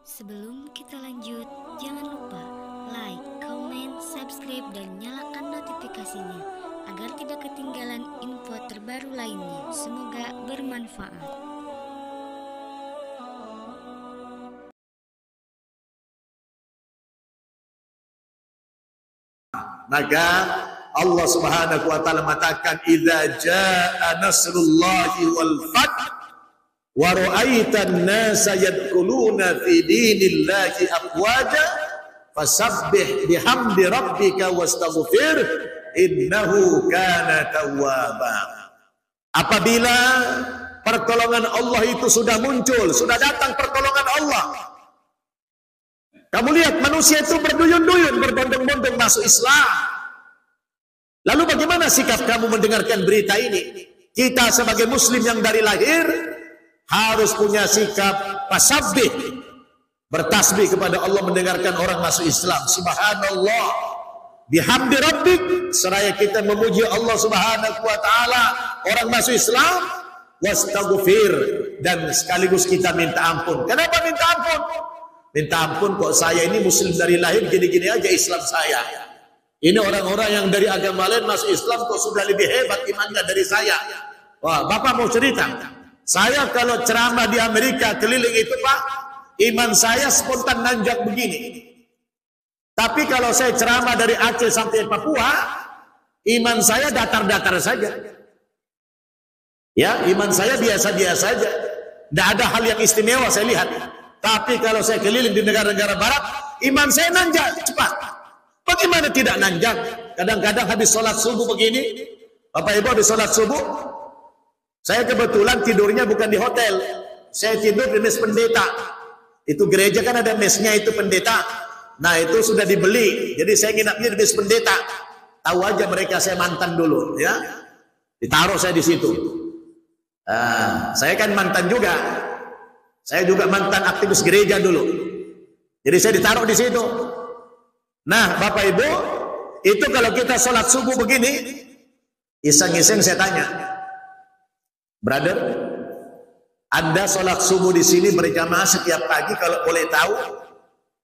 Sebelum kita lanjut, jangan lupa like, comment, subscribe, dan nyalakan notifikasinya agar tidak ketinggalan info terbaru lainnya. Semoga bermanfaat. Maka Allah Subhanahu wa taala mengatakan idza jaa nasrullahi wal fath wa ra'aitan nasa yadkhuluna fi dinillahi afwaja fasabbih bihamdi rabbika wastaghfir innahu kana tawwaba. Apabila pertolongan Allah itu sudah muncul, sudah datang pertolongan Allah, kamu lihat manusia itu berduyun-duyun, berbondong-bondong masuk Islam. Lalu bagaimana sikap kamu mendengarkan berita ini? Kita sebagai muslim yang dari lahir harus punya sikap pasabbih, bertasbih kepada Allah mendengarkan orang masuk Islam. Subhanallah, bihamdi rabbik, seraya kita memuji Allah Subhanahu wa taala, orang masuk Islam, wastaghfir, dan sekaligus kita minta ampun. Kenapa minta ampun? Minta ampun, kok saya ini muslim dari lahir gini-gini aja Islam saya. Ini orang-orang yang dari agama lain masuk Islam kok sudah lebih hebat imannya dari saya. Wah, Bapak mau cerita? Saya kalau ceramah di Amerika keliling itu Pak, iman saya spontan nanjak begini. Tapi kalau saya ceramah dari Aceh sampai Papua, iman saya datar-datar saja. Ya, iman saya biasa-biasa saja. Tidak ada hal yang istimewa saya lihat. Tapi kalau saya keliling di negara-negara barat, iman saya nanjak cepat. Bagaimana tidak nanjak? Kadang-kadang habis sholat subuh begini, Bapak Ibu habis sholat subuh, saya kebetulan tidurnya bukan di hotel, saya tidur di mes pendeta. Itu gereja kan ada mesnya itu pendeta. Nah itu sudah dibeli, jadi saya nginapnya di mes pendeta. Tahu aja mereka saya mantan dulu, ya. Ditaruh saya di situ. Saya kan mantan juga. Saya juga mantan aktivis gereja dulu. Jadi saya ditaruh di situ. Nah, Bapak Ibu, itu kalau kita sholat subuh begini, iseng-iseng saya tanya, brother, Anda sholat subuh di sini berjamaah setiap pagi, kalau boleh tahu,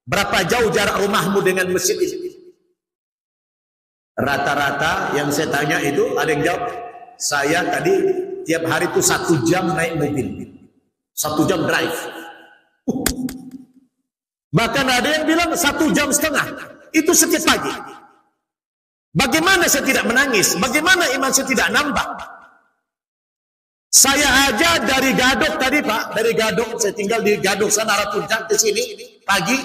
berapa jauh jarak rumahmu dengan masjid ini? Rata-rata yang saya tanya itu, ada yang jawab, saya tadi tiap hari itu 1 jam naik mobil. 1 jam drive. Bahkan ada yang bilang 1,5 jam. Itu setiap pagi. Bagaimana saya tidak menangis? Bagaimana iman saya tidak nambah? Saya aja dari Gadok tadi Pak, dari Gadok, saya tinggal di Gadok sana arah Puncak ke sini pagi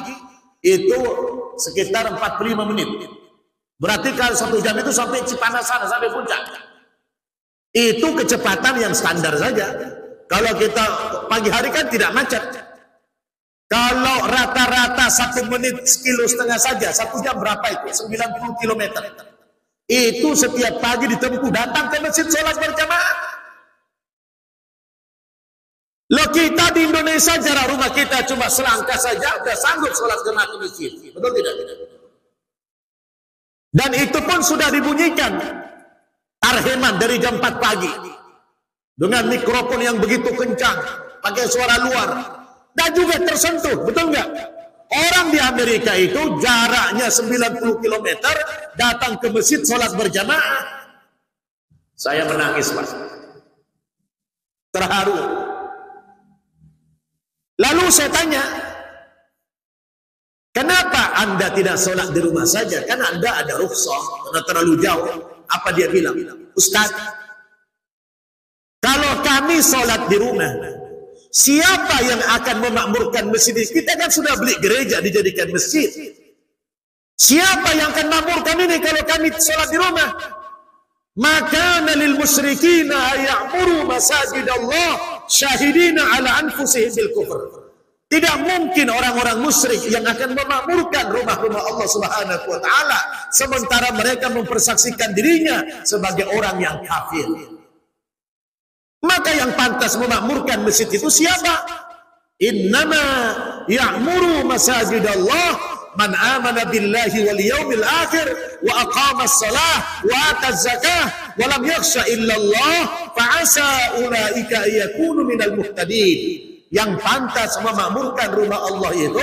itu sekitar 45 menit. Berarti kalau 1 jam itu sampai Cipanas sana, sampai Puncak. Itu kecepatan yang standar saja. Kalau kita pagi hari kan tidak macet. Kalau rata-rata 1 menit 1,5 kilo saja, 1 jam berapa itu? 90 km. Itu setiap pagi ditempuh datang ke masjid sholat berjamaah. Loh kita di Indonesia jarak rumah kita cuma selangkah saja udah sanggup sholat jamaah ke masjid. Betul tidak? Dan itu pun sudah dibunyikan tarheman dari jam 4 pagi. Dengan mikrofon yang begitu kencang, pakai suara luar. Dan juga tersentuh, betul nggak? Orang di Amerika itu jaraknya 90 km datang ke masjid sholat berjamaah. Saya menangis Pak, terharu. Lalu saya tanya, kenapa Anda tidak sholat di rumah saja? Kan Anda ada rukhsah karena terlalu jauh. Apa dia bilang? Ustaz, kalau kami sholat di rumah, siapa yang akan memakmurkan masjid? Kita kan sudah beli gereja dijadikan masjid. Siapa yang akan memakmurkan ini kalau kami sholat di rumah? Maka lil musyrikina ya'muru masajid Allah syahidina ala anfusihim bil kufr. Tidak mungkin orang-orang musyrik yang akan memakmurkan rumah-rumah Allah Subhanahu wa taala sementara mereka mempersaksikan dirinya sebagai orang yang kafir. Maka yang pantas memakmurkan masjid itu siapa? Innama ya'muru masajidallah man amana billahi wal yawmil akhir wa aqama as-salah wa ata az-zakah wa lam yakhsha illa Allah fa asa ulaika yakunu minal muhtadin. Yang pantas memakmurkan rumah Allah itu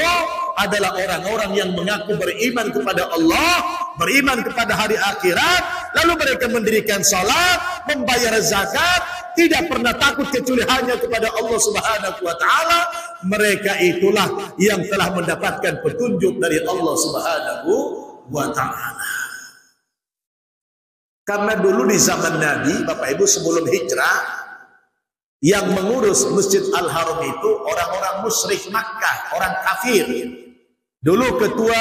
adalah orang-orang yang mengaku beriman kepada Allah, beriman kepada hari akhirat, lalu mereka mendirikan salat, membayar zakat, tidak pernah takut kecuali hanya kepada Allah Subhanahu wa taala. Mereka itulah yang telah mendapatkan petunjuk dari Allah Subhanahu wa taala. Karena dulu di zaman Nabi, Bapak Ibu, sebelum hijrah, yang mengurus Masjid Al-Haram itu orang-orang musyrik Makkah, orang kafir. Dulu ketua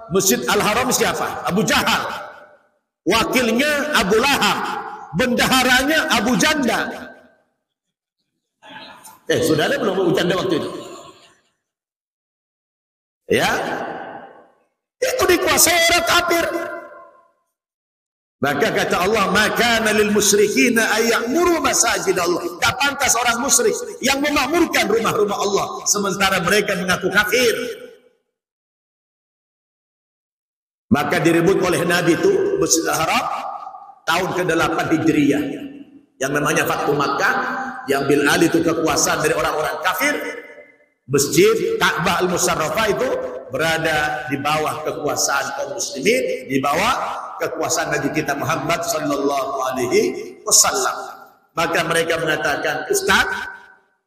Masjid Al-Haram siapa? Abu Jahal. Wakilnya Abu Lahab. Bendaharanya Abu Janda. Sudah ada belum Abu Janda waktu itu? Ya, itu dikuasai orang kafir. Maka kata Allah, maka lil musyrikina ayyamuru masajid Allah. Tak pantas orang musyrik yang memakmurkan rumah-rumah Allah sementara mereka mengaku kafir. Maka direbut oleh Nabi itu Masjid Al-Haram tahun ke-8 Hijriyah. Yang namanya Fathu Makkah, yang bil ali itu kekuasaan dari orang-orang kafir. Masjid Ka'bah Al-Musarrafah itu berada di bawah kekuasaan kaum muslimin, di bawah kekuasaan Nabi kita Muhammad sallallahu alaihi wasallam. Maka mereka mengatakan, Ustaz,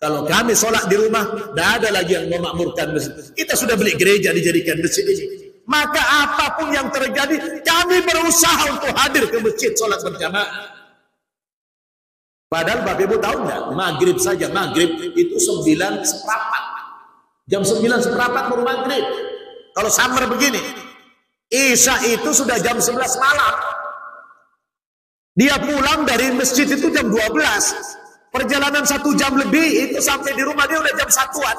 kalau kami sholat di rumah, tidak ada lagi yang memakmurkan masjid. Kita sudah beli gereja dijadikan masjid ini. Maka apapun yang terjadi, kami berusaha untuk hadir ke masjid sholat berjamaah. Padahal Bapak Ibu tahu nggak? Maghrib saja, maghrib itu 9:15. Jam 9:15 baru maghrib. Kalau summer begini, Isya itu sudah jam 11 malam. Dia pulang dari masjid itu jam 12. Perjalanan 1 jam lebih, itu sampai di rumah dia udah jam 1-an.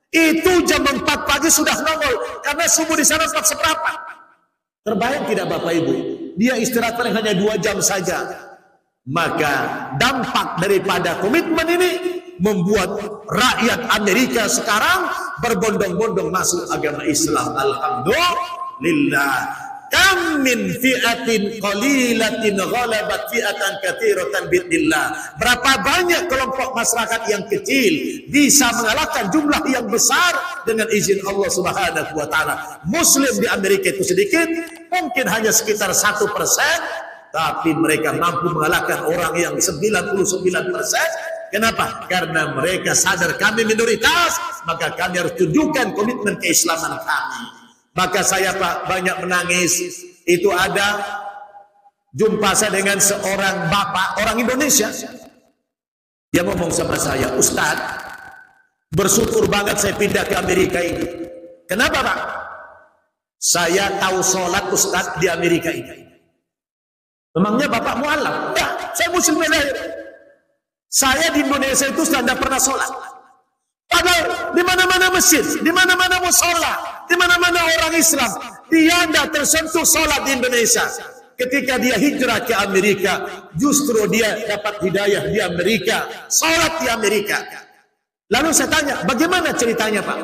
Itu jam 4 pagi sudah nongol, karena subuh di sana 4:15. Terbayang tidak Bapak Ibu? Dia istirahat paling hanya 2 jam saja. Maka dampak daripada komitmen ini membuat rakyat Amerika sekarang berbondong-bondong masuk agama Islam. Alhamdulillah. Kam min fi'atin qalilatin ghalabat fi'atan katsiratan bi'idznillah. Berapa banyak kelompok masyarakat yang kecil bisa mengalahkan jumlah yang besar dengan izin Allah Subhanahu wa taala. Muslim di Amerika itu sedikit, mungkin hanya sekitar 1%, tapi mereka mampu mengalahkan orang yang 99%. Kenapa? Karena mereka sadar kami minoritas, maka kami harus tunjukkan komitmen keislaman kami. Maka saya Pak banyak menangis. Itu ada jumpa saya dengan seorang bapak orang Indonesia. Dia ngomong sama saya, Ustaz, bersyukur banget saya pindah ke Amerika ini. Kenapa Pak? Saya tahu sholat Ustaz di Amerika ini. Memangnya Bapak mualaf? Enggak, saya muslim lahir. Saya di Indonesia itu sudah tidak pernah sholat. Padahal di mana-mana masjid, di mana-mana musola, di mana-mana orang Islam, dia tidak tersentuh sholat di Indonesia. Ketika dia hijrah ke Amerika, justru dia dapat hidayah di Amerika, sholat di Amerika. Lalu saya tanya, bagaimana ceritanya Pak?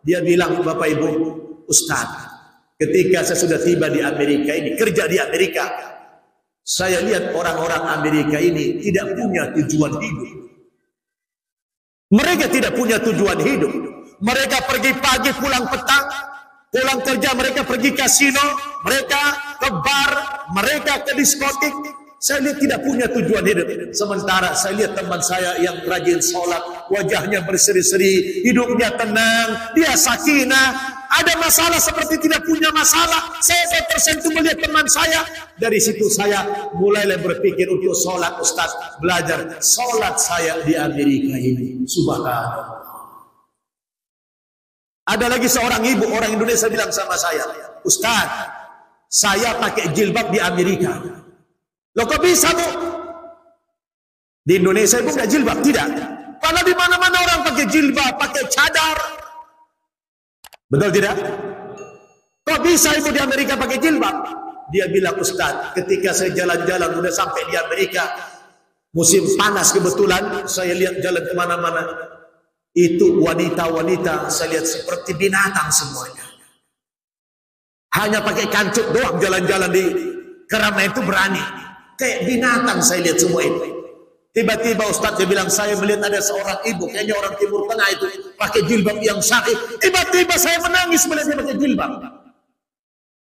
Dia bilang, Bapak Ibu, Ustaz, ketika saya sudah tiba di Amerika ini, kerja di Amerika, saya lihat orang-orang Amerika ini tidak punya tujuan hidup. Mereka tidak punya tujuan hidup. Mereka pergi pagi, pulang petang. Pulang kerja mereka pergi kasino, mereka ke bar, mereka ke diskotik. Saya lihat tidak punya tujuan hidup. Sementara saya lihat teman saya yang rajin sholat, wajahnya berseri-seri, hidupnya tenang, dia sakinah. Ada masalah seperti tidak punya masalah. Saya tersentuh melihat teman saya. Dari situ saya mulailah berpikir untuk sholat Ustaz. Belajar sholat saya di Amerika ini. Subhanallah. Ada lagi seorang ibu, orang Indonesia bilang sama saya, Ustaz, saya pakai jilbab di Amerika. Loh kok bisa Bu? Di Indonesia Ibu nggak jilbab? Tidak. Karena di mana-mana orang pakai jilbab, pakai cadar. Betul tidak? Kok bisa Ibu di Amerika pakai jilbab? Dia bilang, Ustaz, ketika saya jalan-jalan udah sampai di Amerika, musim panas kebetulan, saya lihat jalan kemana-mana, itu wanita-wanita saya lihat seperti binatang semuanya. Hanya pakai kancut doang jalan-jalan di keramaian itu berani. Kayak binatang saya lihat semua itu. Tiba-tiba Ustaz dia bilang, saya melihat ada seorang ibu, kayaknya orang Timur Tengah itu, pakai jilbab yang syar'i. Tiba-tiba saya menangis melihat dia pakai jilbab.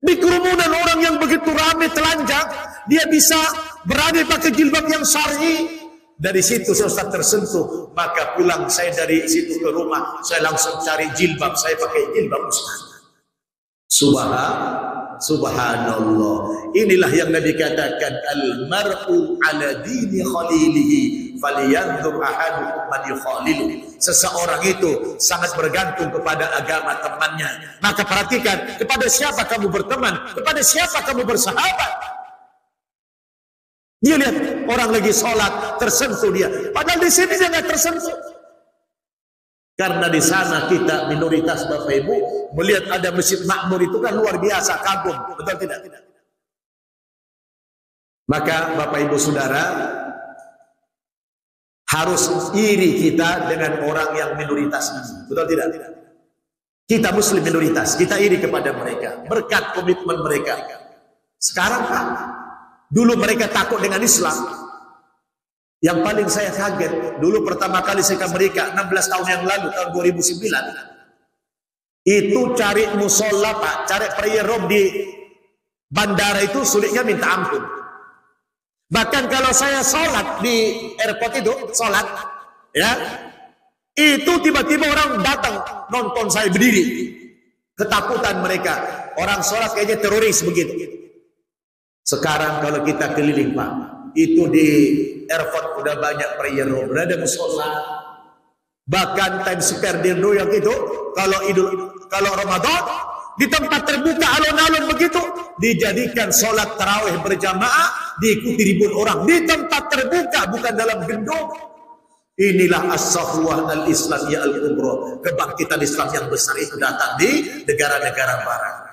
Di kerumunan orang yang begitu ramai telanjang, dia bisa berani pakai jilbab yang syar'i. Dari situ saya Ustaz tersentuh, maka pulang saya dari situ ke rumah, saya langsung cari jilbab, saya pakai jilbab Ustaz. Subhanallah. Inilah yang Nabi katakan, al-mar'u ala dini khalilihi falyanzur ahadukum man yukhalilu. Seseorang itu sangat bergantung kepada agama temannya. Maka perhatikan, kepada siapa kamu berteman, kepada siapa kamu bersahabat. Dia lihat orang lagi sholat, tersentuh dia. Padahal di sini dia nggak tersentuh. Karena di sana kita minoritas Bapak Ibu, melihat ada masjid makmur itu kan luar biasa, kagum, betul tidak? Maka Bapak Ibu Saudara, harus iri kita dengan orang yang minoritas, betul tidak? Kita Muslim minoritas, kita iri kepada mereka, berkat komitmen mereka. Sekarang Pak, dulu mereka takut dengan Islam. Yang paling saya kaget, dulu pertama kali saya ke Amerika 16 tahun yang lalu, tahun 2009. Itu cari musola Pak, cari prayer room di bandara itu sulitnya minta ampun. Bahkan kalau saya sholat di airport itu, sholat, ya, itu tiba-tiba orang datang nonton saya berdiri. Ketakutan mereka, orang sholat kayaknya teroris begitu. Sekarang kalau kita keliling Pak, itu di airport udah banyak prayer room, ada musola. Bahkan Times Square di New York itu kalau Ramadan di tempat terbuka alun-alun begitu dijadikan sholat tarawih berjamaah, diikuti ribuan orang di tempat terbuka, bukan dalam gedung. Inilah as-sahwah al-islamiyah al-kubra, kebangkitan Islam yang besar itu datang di negara-negara barat.